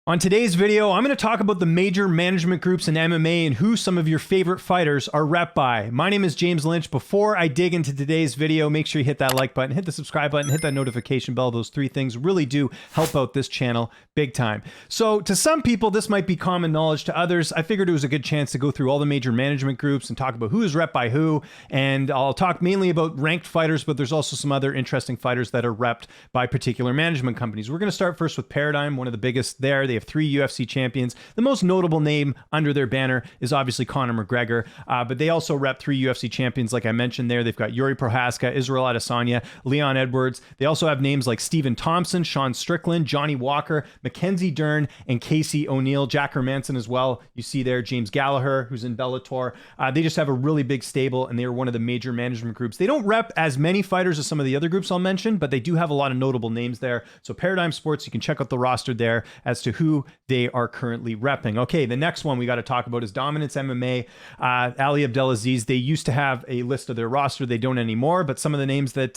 On today's video, I'm going to talk about the major management groups in MMA and who some of your favorite fighters are rep by. My name is James Lynch. Before I dig into today's video, make sure you hit that like button, hit the subscribe button, hit that notification bell. Those three things really do help out this channel big time. So to some people, this might be common knowledge. To others, I figured it was a good chance to go through all the major management groups and talk about who is rep by who. And I'll talk mainly about ranked fighters, but there's also some other interesting fighters that are repped by particular management companies. We're going to start first with Paradigm, one of the biggest there. They have 3 UFC champions. The most notable name under their banner is obviously Conor McGregor, but they also rep 3 UFC champions, like I mentioned there. They've got Yuri Prohaska, Israel Adesanya, Leon Edwards. They also have names like Stephen Thompson, Sean Strickland, Johnny Walker, Mackenzie Dern, and Casey O'Neill, Jack Hermanson as well. You see there James Gallagher, who's in Bellator. They just have a really big stable, and they are one of the major management groups. They don't rep as many fighters as some of the other groups I'll mention, but they do have a lot of notable names there. So Paradigm Sports, you can check out the roster there as to who they are currently repping. Okay, the next one we got to talk about is Dominance MMA. Ali Abdelaziz, they used to have a list of their roster. They don't anymore, but some of the names that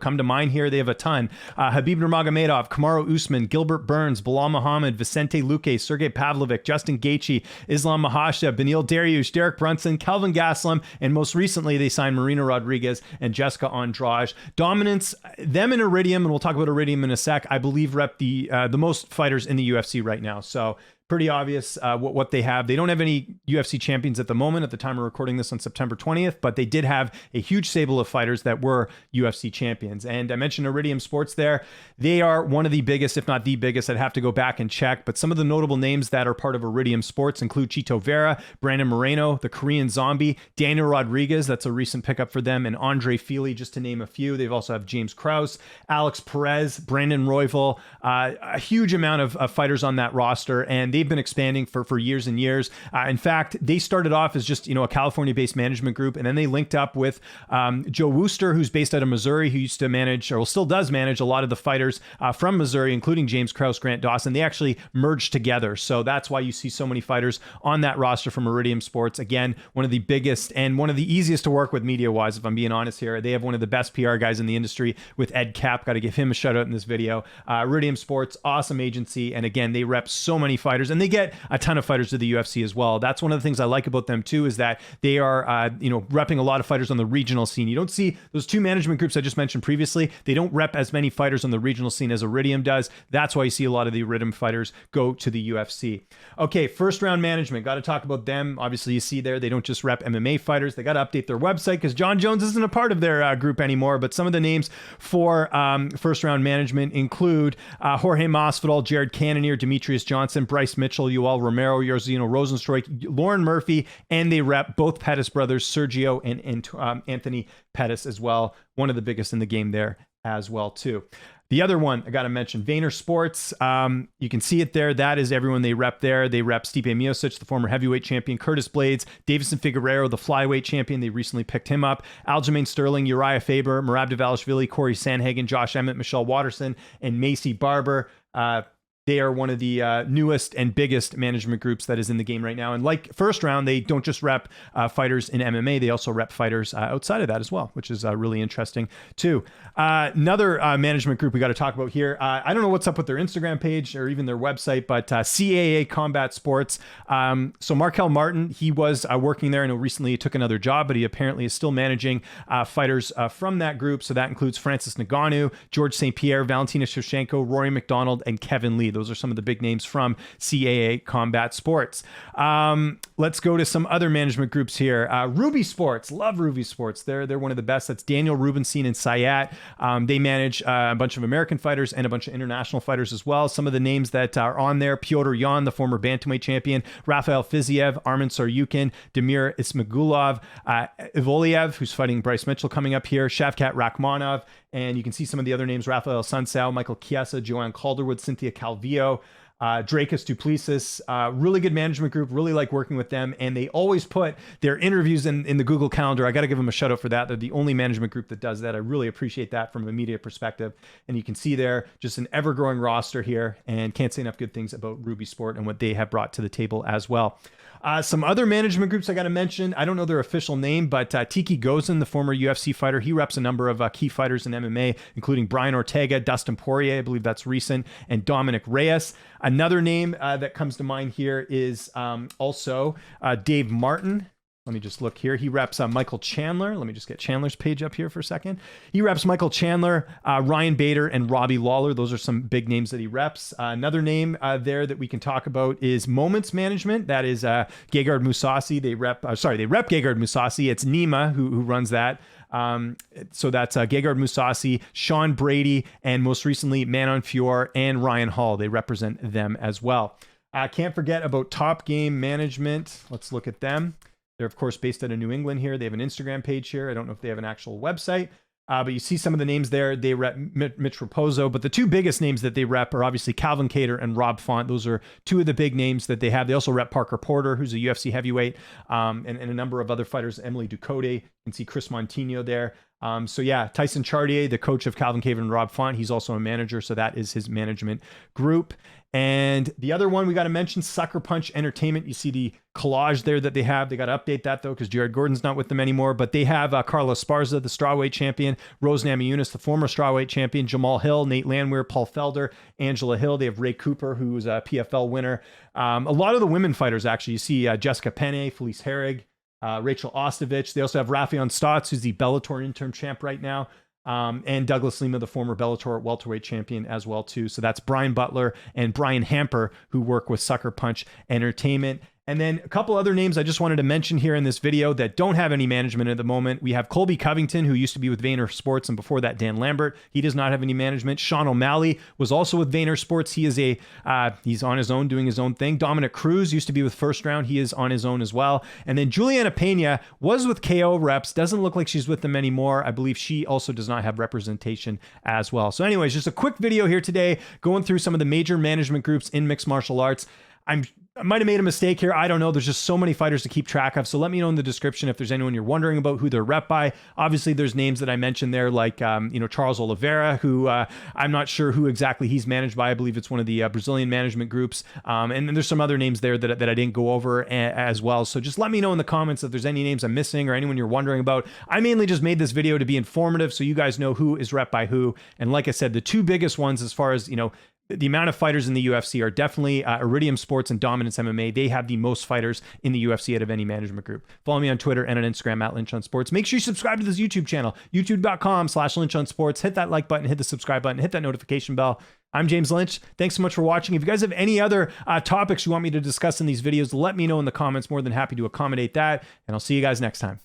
come to mind here, they have a ton. Habib Nurmagomedov, Kamaru Usman, Gilbert Burns, Bilal Muhammad, Vicente Luque, Sergey Pavlovich, Justin Gaethje, Islam Makhachev, Beneil Dariush, Derek Brunson, Kelvin Gastelum, and most recently they signed Marina Rodriguez and Jessica Andrade. Dominance, them and Iridium, and we'll talk about Iridium in a sec, I believe rep the most fighters in the UFC right now. So pretty obvious what they have. They don't have any UFC champions at the moment at the time of recording this on September 20th, but they did have a huge stable of fighters that were UFC champions. And I mentioned Iridium Sports there. They are one of the biggest, if not the biggest. I'd have to go back and check, but some of the notable names that are part of Iridium Sports include Chito Vera, Brandon Moreno, the Korean Zombie, Daniel Rodriguez, that's a recent pickup for them, and Andre Feely, just to name a few. They've also have James Krause, Alex Perez, Brandon Royval, a huge amount of fighters on that roster, and they've been expanding for years and years. In fact, they started off as just a California-based management group, and then they linked up with Joe Wooster, who's based out of Missouri, who used to manage, or still does manage, a lot of the fighters from Missouri, including James Krause, Grant Dawson. They actually merged together, so that's why you see so many fighters on that roster from Iridium Sports. Again, one of the biggest and one of the easiest to work with media-wise, if I'm being honest here. They have one of the best PR guys in the industry with Ed Cap. Got to give him a shout out in this video. Iridium Sports, awesome agency, and again, they rep so many fighters, and they get a ton of fighters to the UFC as well. That's one of the things I like about them too, is that they are repping a lot of fighters on the regional scene. You don't see those 2 management groups I just mentioned previously. They don't rep as many fighters on the regional scene as Iridium does. That's why you see a lot of the Iridium fighters go to the UFC. Okay, first round management, got to talk about them. Obviously, you see there, they don't just rep MMA fighters. They got to update their website because John Jones isn't a part of their group anymore. But some of the names for first round management include Jorge Masvidal, Jared Cannonier, Demetrius Johnson, Bryce Mitchell, Yoel Romero, Yorzino Rosenstruik, Lauren Murphy, and they rep both Pettis brothers, Sergio and Anthony Pettis as well. One of the biggest in the game there as well too. The other one I got to mention, Vayner Sports. You can see it there. That is everyone they rep there. They rep Stipe Miocic, the former heavyweight champion, Curtis Blades, Davison Figueiredo, the flyweight champion. They recently picked him up. Aljamain Sterling, Uriah Faber, Merab Dvalishvili, Corey Sandhagen, Josh Emmett, Michelle Watterson, and Macy Barber. They are one of the newest and biggest management groups that is in the game right now. And like first round, they don't just rep fighters in MMA, they also rep fighters outside of that as well, which is really interesting too. Another management group we got to talk about here. I don't know what's up with their Instagram page or even their website, but CAA Combat Sports. So Markel Martin, he was working there. I know recently he took another job, but he apparently is still managing fighters from that group. So that includes Francis Ngannou, George St. Pierre, Valentina Shevchenko, Rory McDonald, and Kevin Lee. Those are some of the big names from CAA Combat Sports. Let's go to some other management groups here. Rubie Sports, love Rubie Sports. They're one of the best. That's Daniel Rubenstein and Sayat. They manage a bunch of American fighters and a bunch of international fighters as well. Some of the names that are on there: Pyotr Yan, the former bantamweight champion, Rafael Fiziev, Arman Saryukin, Damir Ismagulov, Ivoliev, who's fighting Bryce Mitchell coming up here, Shavkat Rakhmonov, and you can see some of the other names: Rafael Sunsao, Michael Chiesa, Joanne Calderwood, Cynthia Calvillo, Dracus Duplessis. Really good management group, really like working with them, and they always put their interviews in the Google Calendar. I got to give them a shout out for that. They're the only management group that does that. I really appreciate that from a media perspective. And you can see there just an ever-growing roster here, and can't say enough good things about Rubie Sport and what they have brought to the table as well. Some other management groups I got to mention. I don't know their official name, but Tiki Gozan, the former UFC fighter, he reps a number of key fighters in MMA, including Brian Ortega, Dustin Poirier, I believe that's recent, and Dominic Reyes. Another name that comes to mind here is also Dave Martin. Let me just look here. He reps Michael Chandler. Let me just get Chandler's page up here for a second. He reps Michael Chandler, Ryan Bader, and Robbie Lawler. Those are some big names that he reps. Another name there that we can talk about is Moments Management. That is Gegard Mousasi. They rep Gegard Mousasi. It's Nima who runs that. So that's Gegard Mousasi, Sean Brady, and most recently Manon Fior and Ryan Hall. They represent them as well. Can't forget about Top Game Management. Let's look at them. They're, of course, based out of New England here. They have an Instagram page here. I don't know if they have an actual website, but you see some of the names there. They rep Mitch Raposo, but the two biggest names that they rep are obviously Calvin Cater and Rob Font. Those are two of the big names that they have. They also rep Parker Porter, who's a UFC heavyweight, and a number of other fighters, Emily Ducote. You can see Chris Montino there. So yeah, Tyson Chartier, the coach of Calvin Cater and Rob Font, he's also a manager, so that is his management group. And the other one we got to mention, Sucker Punch Entertainment. You see the collage there that they have. They got to update that, though, because Jared Gordon's not with them anymore. But they have Carlos Esparza, the strawweight champion, Rose Namajunas, the former strawweight champion, Jamal Hill, Nate Landwehr, Paul Felder, Angela Hill. They have Ray Cooper, who's a PFL winner. A lot of the women fighters, actually. You see Jessica Penne, Felice Herrig, Rachel Ostovich. They also have Rafion Stotts, who's the Bellator interim champ right now. And Douglas Lima, the former Bellator welterweight champion as well too. So that's Brian Butler and Brian Hamper, who work with Sucker Punch Entertainment. And then a couple other names I just wanted to mention here in this video that don't have any management at the moment. We have Colby Covington, who used to be with Vayner Sports, and before that, Dan Lambert. He does not have any management. Sean O'Malley was also with Vayner Sports. He is he's on his own, doing his own thing. Dominic Cruz used to be with First Round. He is on his own as well. And then Juliana Pena was with KO Reps. Doesn't look like she's with them anymore. I believe she also does not have representation as well. So anyways, just a quick video here today, going through some of the major management groups in mixed martial arts. I might have made a mistake here. I don't know. There's just so many fighters to keep track of. So let me know in the description if there's anyone you're wondering about who they're rep by. Obviously, there's names that I mentioned there, like Charles Oliveira, who I'm not sure who exactly he's managed by. I believe it's one of the Brazilian management groups. And then there's some other names there that I didn't go over as well. So just let me know in the comments if there's any names I'm missing or anyone you're wondering about. I mainly just made this video to be informative so you guys know who is rep by who. And like I said, the two biggest ones as far as, the amount of fighters in the UFC are definitely Iridium Sports and Dominance MMA. They have the most fighters in the UFC out of any management group. Follow me on Twitter and on Instagram at Lynch on Sports. Make sure you subscribe to this YouTube channel, youtube.com/Lynch on Sports. Hit that like button, hit the subscribe button, hit that notification bell. I'm James Lynch. Thanks so much for watching. If you guys have any other topics you want me to discuss in these videos, let me know in the comments. More than happy to accommodate that. And I'll see you guys next time.